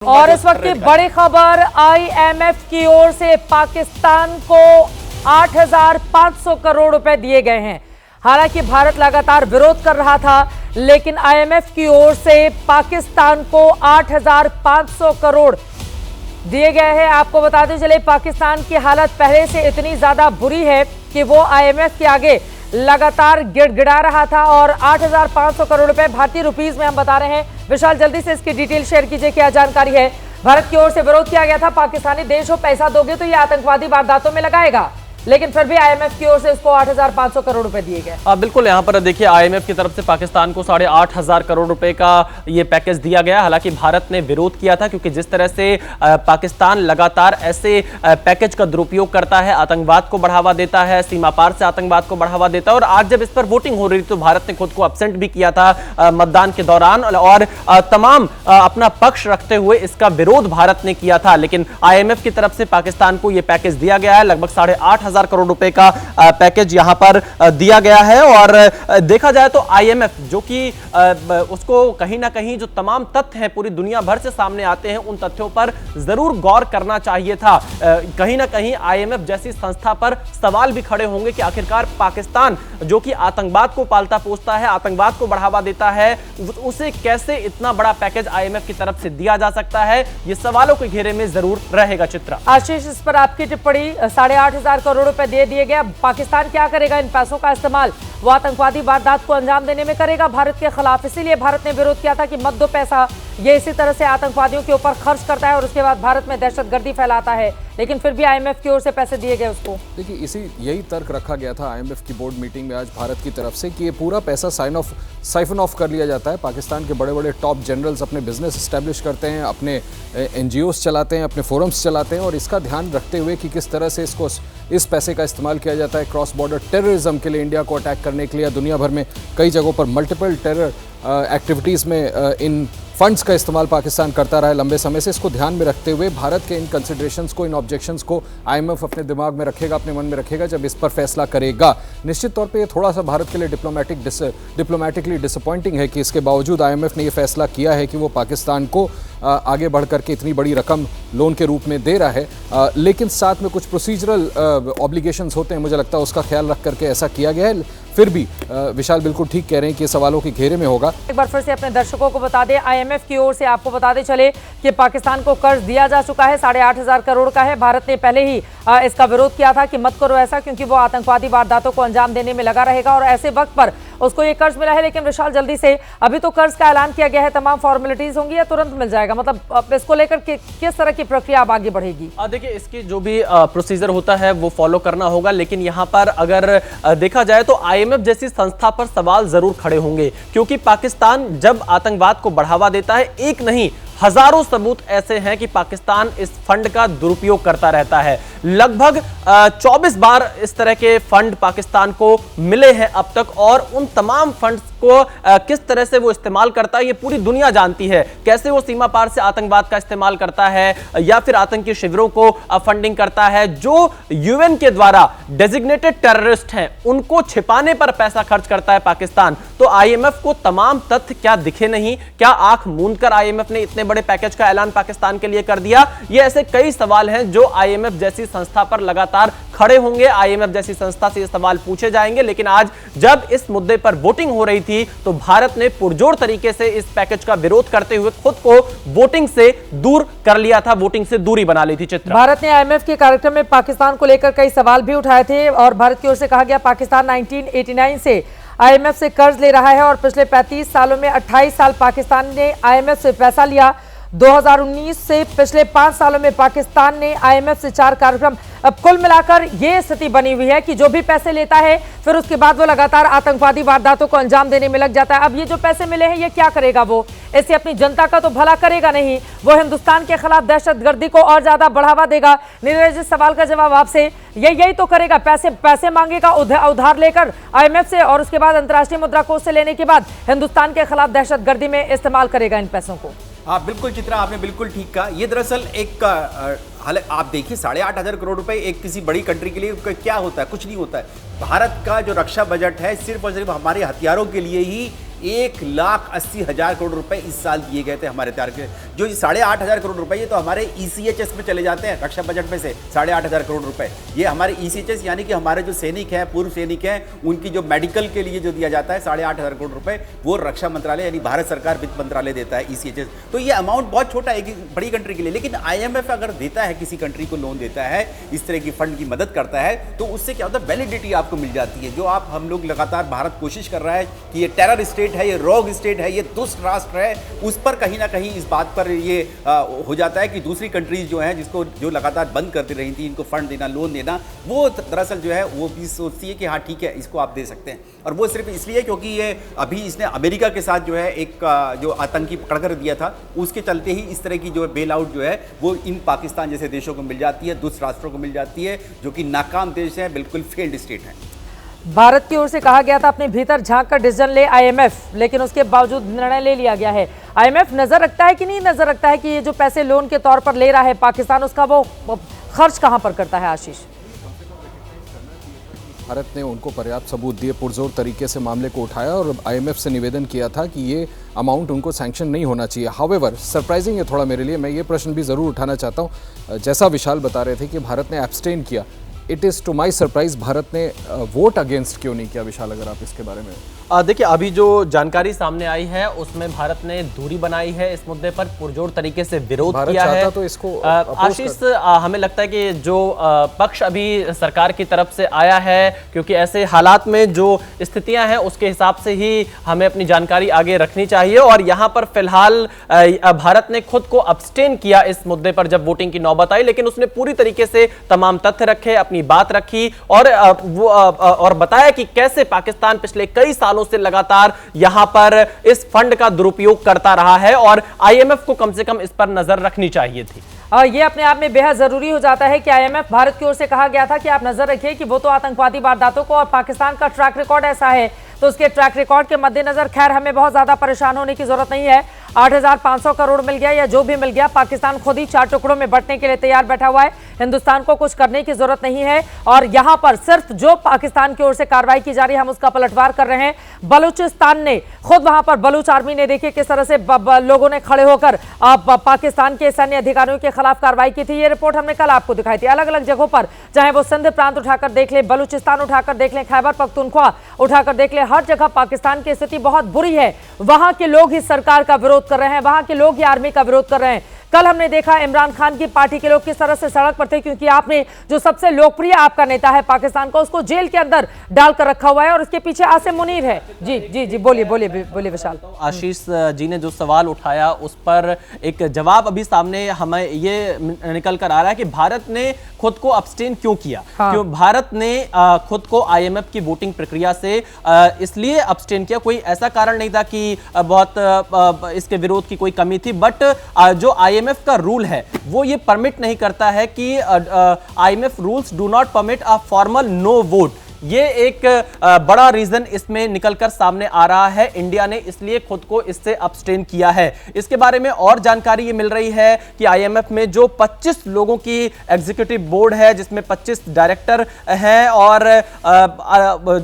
और इस वक्त की बड़ी खबर, आईएमएफ की ओर से पाकिस्तान को 8,500 करोड़ रुपए दिए गए हैं। हालांकि भारत लगातार विरोध कर रहा था, लेकिन आईएमएफ की ओर से पाकिस्तान को 8,500 करोड़ दिए गए हैं। आपको बताते चले, पाकिस्तान की हालत पहले से इतनी ज्यादा बुरी है कि वो आईएमएफ के आगे लगातार गिड़गिड़ा रहा था। और 8,500 करोड़ रुपए भारतीय रुपीस में हम बता रहे हैं। विशाल, जल्दी से इसकी डिटेल शेयर कीजिए, क्या जानकारी है। भारत की ओर से विरोध किया गया था, पाकिस्तानी देश हो पैसा दोगे तो ये आतंकवादी वारदातों में लगाएगा, लेकिन फिर भी आईएमएफ की ओर से उसको 8,500 करोड़ रुपए दिए गए। बिल्कुल, यहाँ पर देखिए आईएमएफ की तरफ से पाकिस्तान को 8,500 करोड़ रुपए का ये पैकेज दिया गया। हालांकि भारत ने विरोध किया था, क्योंकि जिस तरह से पाकिस्तान लगातार ऐसे पैकेज का दुरुपयोग करता है, आतंकवाद को बढ़ावा देता है, सीमा पार से आतंकवाद को बढ़ावा देता है। और आज जब इस पर वोटिंग हो रही थी तो भारत ने खुद को एब्सेंट भी किया था मतदान के दौरान, और तमाम अपना पक्ष रखते हुए इसका विरोध भारत ने किया था। लेकिन आईएमएफ की तरफ से पाकिस्तान को यह पैकेज दिया गया है, लगभग 8,500 करोड़ रुपए का पैकेज यहां पर दिया गया है। और देखा जाए तो आईएमएफ जो कि उसको कहीं ना कहीं जो तमाम तथ्य हैं पूरी दुनिया भर से सामने आते हैं, उन तथ्यों पर जरूर गौर करना चाहिए था। कहीं ना कहीं आईएमएफ जैसी संस्था पर सवाल भी खड़े होंगे कि आखिरकार पाकिस्तान जो कि आतंकवाद को पालता पोसता है, आतंकवाद को बढ़ावा देता है, उसे कैसे इतना बड़ा पैकेज आईएमएफ की तरफ से दिया जा सकता है। ये सवालों के घेरे में जरूर रहेगा। चित्रा, आशीष, इस पर आपकी टिप्पणी। 8,500 करोड़ रुपए दे दिए गए। पाकिस्तान क्या करेगा इन पैसों का इस्तेमाल? वो आतंकवादी वारदात को अंजाम देने में करेगा भारत के खिलाफ। इसीलिए भारत ने विरोध किया था कि मत दो पैसा, ये इसी तरह से आतंकवादियों के ऊपर खर्च करता है और उसके बाद भारत में दहशतगर्दी फैलाता है। लेकिन फिर भी आईएमएफ की ओर से पैसे दिए गए उसको। देखिए, यही तर्क रखा गया था आईएमएफ की बोर्ड मीटिंग में आज भारत की तरफ से कि ये पूरा पैसा साइफन ऑफ कर लिया जाता है। पाकिस्तान के बड़े बड़े टॉप जनरल्स अपने बिजनेस एस्टेब्लिश करते हैं, अपने एनजीओस चलाते हैं, अपने फोरम्स चलाते हैं, और इसका ध्यान रखते हुए कि किस तरह से इस पैसे का इस्तेमाल किया जाता है क्रॉस बॉर्डर टेररिज्म के लिए, इंडिया को अटैक करने के लिए। दुनिया भर में कई जगहों पर मल्टीपल टेरर एक्टिविटीज़ में इन फंड्स का इस्तेमाल पाकिस्तान करता रहा है लंबे समय से। इसको ध्यान में रखते हुए भारत के इन कंसिडरेशंस को, इन ऑब्जेक्शंस को आईएमएफ अपने दिमाग में रखेगा, अपने मन में रखेगा जब इस पर फैसला करेगा। निश्चित तौर पे ये थोड़ा सा भारत के लिए डिप्लोमेटिकली डिसअपॉइंटिंग है कि इसके बावजूद आईएमएफ ने ये फैसला किया है कि वो पाकिस्तान को आगे बढ़ करके इतनी बड़ी रकम लोन के रूप में दे रहा है। लेकिन साथ में कुछ प्रोसीजरल ऑब्लिगेशंस होते हैं, मुझे लगता है उसका ख्याल रख करके ऐसा किया गया है। फिर भी विशाल बिल्कुल ठीक कह रहे हैं कि सवालों के घेरे में होगा। एक बार फिर से अपने दर्शकों को बता दें, आईएमएफ की ओर से आपको बताते चले कि पाकिस्तान को कर्ज दिया जा चुका है, 8,500 करोड़ का है। भारत ने पहले ही इसका विरोध किया था कि मत करो ऐसा, क्योंकि वो आतंकवादी वारदातों को अंजाम देने में लगा रहेगा और ऐसे वक्त पर उसको ये कर्ज मिला है। लेकिन विशाल, जल्दी से, अभी तो कर्ज का ऐलान किया गया है, तमाम फॉर्मेलिटीज होंगी या तुरंत मिल जाएगा? मतलब इसको लेकर किस तरह की प्रक्रिया अब आगे बढ़ेगी? देखिए, इसकी जो भी प्रोसीजर होता है वो फॉलो करना होगा। लेकिन यहाँ पर अगर देखा जाए तो आईएमएफ जैसी संस्था पर सवाल जरूर खड़े होंगे, क्योंकि पाकिस्तान जब आतंकवाद को बढ़ावा देता है, एक नहीं हजारों सबूत ऐसे हैं कि पाकिस्तान इस फंड का दुरुपयोग करता रहता है। लगभग 24 बार इस तरह के फंड पाकिस्तान को मिले हैं अब तक, और उन तमाम फंड्स को किस तरह से वो इस्तेमाल करता है ये पूरी दुनिया जानती है। कैसे वो सीमा पार से आतंकवाद का इस्तेमाल करता है या फिर आतंकी शिविरों को फंडिंग करता है। जो यूएन के द्वारा डेजिग्नेटेड टेररिस्ट हैं उनको छिपाने पर पैसा खर्च करता है पाकिस्तान। तो आईएमएफ को तमाम तथ्य क्या दिखे नहीं? क्या आंख मूंद कर आईएमएफ ने इतने बड़े पैकेज का ऐलान पाकिस्तान के लिए कर दिया? ये ऐसे कई सवाल हैं जो आईएमएफ जैसी संस्था पर लगातार खड़े होंगे। आईएमएफ जैसी संस्था से ये सवाल पूछे जाएंगे। लेकिन आज जब इस मुद्दे पर वोटिंग हो रही थी तो भारत ने पुरजोर तरीके से इस पैकेज का विरोध करते हुए खुद को वोटिंग से दूर कर लिया था, वोटिंग से दूरी बना ली थी। चित्रा, भारत ने आईएमएफ के कार्यक्रम में पाकिस्तान को लेकर कई सवाल भी उठाए थे और भारत की ओर से कहा गया पाकिस्तान 1989 से आईएमएफ से कर्ज ले रहा है और पिछले 35 सालों में 28 साल पाकिस्तान ने आईएमएफ से पैसा लिया। 2019 से पिछले 5 सालों में पाकिस्तान ने आईएमएफ से 4 कार्यक्रम। अब कुल मिलाकर ये स्थिति बनी हुई है कि जो भी पैसे लेता है फिर उसके बाद वो लगातार आतंकवादी वारदातों को अंजाम देने में लग जाता है। अब ये जो पैसे मिले हैं ये क्या करेगा? वो इससे अपनी जनता का तो भला करेगा नहीं, वो हिंदुस्तान के खिलाफ दहशतगर्दी को और ज्यादा बढ़ावा देगा। नीरज, जिस सवाल का जवाब आपसे यही तो करेगा, पैसे मांगेगा उधार लेकर आईएमएफ से, और उसके बाद अंतर्राष्ट्रीय मुद्रा कोष से लेने के बाद हिंदुस्तान के खिलाफ दहशतगर्दी में इस्तेमाल करेगा इन पैसों को। हाँ बिल्कुल चित्रा, आपने बिल्कुल ठीक कहा। ये दरअसल एक हालांकि आप देखिए 8,500 करोड़ रुपए एक किसी बड़ी कंट्री के लिए क्या होता है? कुछ नहीं होता है। भारत का जो रक्षा बजट है सिर्फ और सिर्फ हमारे हथियारों के लिए ही 1,80,000 करोड़ रुपए इस साल दिए गए थे हमारे हथियार के जो 8,500 करोड़ रुपए ये तो हमारे ECHS में चले जाते हैं, रक्षा बजट में से 8,500 करोड़ रुपए ये हमारे ECHS यानी कि हमारे जो सैनिक हैं, पूर्व सैनिक हैं, उनकी जो मेडिकल के लिए जो दिया जाता है 8,500 करोड़ रुपए, वो रक्षा मंत्रालय यानी भारत सरकार वित्त मंत्रालय देता है ECHS। तो ये अमाउंट बहुत छोटा है एक बड़ी कंट्री के लिए, लेकिन IMF अगर देता है, किसी कंट्री को लोन देता है, इस तरह की फंड की मदद करता है, तो उससे क्या होता है, वैलिडिटी आपको मिल जाती है। जो आप हम लोग लगातार भारत कोशिश कर रहा है कि ये टेरर स्टेट है, ये रोग स्टेट है, ये दुष्ट राष्ट्र है, उस पर कहीं ना कहीं इस बात पर ये हो जाता है कि दूसरी कंट्रीज जो हैं, जिसको जो लगातार बंद करती रही थी, इनको फंड देना, लोन देना, वो दरअसल जो है वो भी सोचती है कि हाँ ठीक है, इसको आप दे सकते हैं। और वो सिर्फ इसलिए क्योंकि ये अभी इसने अमेरिका के साथ जो है एक जो आतंकी पकड़ कर दिया था, उसके चलते ही इस तरह की जो बेल आउट जो है वो इन पाकिस्तान जैसे देशों को मिल जाती है, दुष्ट राष्ट्रों को मिल जाती है, जो कि नाकाम देश हैं, बिल्कुल फेल्ड स्टेट हैं। भारत की ओर से कहा गया था अपने भीतर झांक कर डिसीजन ले IMF, लेकिन उसके बावजूद निर्णय ले लिया गया है। IMF नजर रखता है कि नहीं नजर रखता है कि ये जो पैसे लोन के तौर पर ले रहा है पाकिस्तान, उसका वो खर्च कहां पर करता है? आशीष, भारत ने उनको पर्याप्त सबूत दिए, पुरजोर तरीके से मामले को उठाया और IMF से निवेदन किया था कि ये अमाउंट उनको सैंक्शन नहीं होना चाहिए। हाउएवर सरप्राइजिंग है थोड़ा मेरे लिए, मैं ये प्रश्न भी ज़रूर उठाना चाहता हूँ। जैसा विशाल बता रहे थे कि भारत ने एब्सटेन किया, it is to my surprise Bharat ने वोट अगेंस्ट क्यों नहीं किया? विशाल, अगर आप इसके बारे में देखिए, अभी जो जानकारी सामने आई है उसमें भारत ने दूरी बनाई है, इस मुद्दे पर पुरजोर तरीके से विरोध किया है। तो इसको आशीष, हमें लगता है कि जो पक्ष अभी सरकार की तरफ से आया है, क्योंकि ऐसे हालात में जो स्थितियां हैं उसके हिसाब से ही हमें अपनी जानकारी आगे रखनी चाहिए। और यहाँ पर फिलहाल भारत ने खुद को अब्सटेन किया इस मुद्दे पर जब वोटिंग की नौबत आई, लेकिन उसने पूरी तरीके से तमाम तथ्य रखे, अपनी बात रखी और बताया कि कैसे पाकिस्तान पिछले कई सालों से लगातार यहां पर इस फंड का दुरुपयोग करता रहा है और IMF को कम से कम इस पर नजर रखनी चाहिए थी। और ये अपने आप में बेहद जरूरी हो जाता है कि IMF, भारत की ओर से कहा गया था कि आप नजर रखिए कि वो तो आतंकवादी वारदातों को, और पाकिस्तान का ट्रैक रिकॉर्ड ऐसा है, तो उसके ट्रैक रिकॉर्ड के मद्देनजर खैर हमें बहुत ज्यादा परेशान होने की जरूरत नहीं है। 8,500 करोड़ मिल गया या जो भी मिल गया, पाकिस्तान खुद ही 4 टुकड़ों में बंटने के लिए तैयार बैठा हुआ है, हिंदुस्तान को कुछ करने की जरूरत नहीं है। और यहां पर सिर्फ जो पाकिस्तान की ओर से कार्रवाई की जा रही है, हम उसका पलटवार कर रहे हैं। बलूचिस्तान ने खुद, वहां पर बलूच आर्मी ने देखिए किस तरह से लोगों ने खड़े होकर पाकिस्तान के सैन्य अधिकारियों के खिलाफ कार्रवाई की थी। ये रिपोर्ट हमने कल आपको दिखाई थी। अलग अलग जगहों पर, चाहे वो सिंध प्रांत उठाकर देख लें, बलूचिस्तान उठाकर देख लें, खैबर पख्तूनख्वा उठाकर देख लें, हर जगह पाकिस्तान की स्थिति बहुत बुरी है। वहां के लोग ही सरकार का विरोध कर रहे हैं, वहां के लोग ही आर्मी का विरोध कर रहे हैं। कल हमने देखा इमरान खान की पार्टी के लोग किस तरह से सड़क पर थे, क्योंकि आपने जो सबसे लोकप्रिय आपका नेता है पाकिस्तान का, उसको जेल के अंदर डालकर रखा हुआ है और उसके पीछे आसिम मुनीर है। जी जी जी, बोलिए बोलिए बोलिए विशाल। आशीष जी ने जो सवाल उठाया उस पर एक जवाब अभी सामने हमें ये निकल कर आ रहा है कि भारत ने खुद को अब्सटेन क्यों किया। हाँ। क्यों भारत ने खुद को IMF की वोटिंग प्रक्रिया से इसलिए अब्सटेन किया? कोई ऐसा कारण नहीं था कि बहुत इसके विरोध की कोई कमी थी, बट जो IMF का रूल है वो ये परमिट नहीं करता है कि IMF rules do not permit a formal no vote. ये एक बड़ा रीजन इसमें निकलकर सामने आ रहा है। इंडिया ने इसलिए खुद को इससे अब्सटेन किया है। इसके बारे में और जानकारी ये मिल रही है कि IMF में जो 25 लोगों की एग्जीक्यूटिव बोर्ड है, जिसमें 25 डायरेक्टर हैं और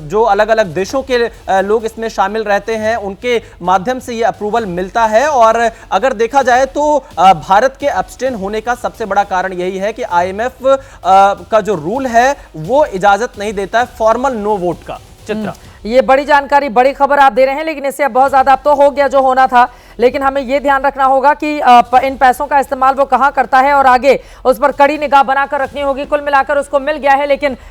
जो अलग अलग देशों के लोग इसमें शामिल रहते हैं, उनके माध्यम से ये अप्रूवल मिलता है। और अगर देखा जाए तो भारत के अब्सटेन होने का सबसे बड़ा कारण यही है कि IMF का जो रूल है वो इजाजत नहीं देता है फॉर्मल नो वोट का। चित्रा, ये बड़ी जानकारी, बड़ी खबर आप दे रहे हैं, लेकिन इससे अब बहुत ज्यादा अब तो हो गया जो होना था। लेकिन हमें यह ध्यान रखना होगा कि इन पैसों का इस्तेमाल वो कहां करता है और आगे उस पर कड़ी निगाह बनाकर रखनी होगी। कुल मिलाकर उसको मिल गया है, लेकिन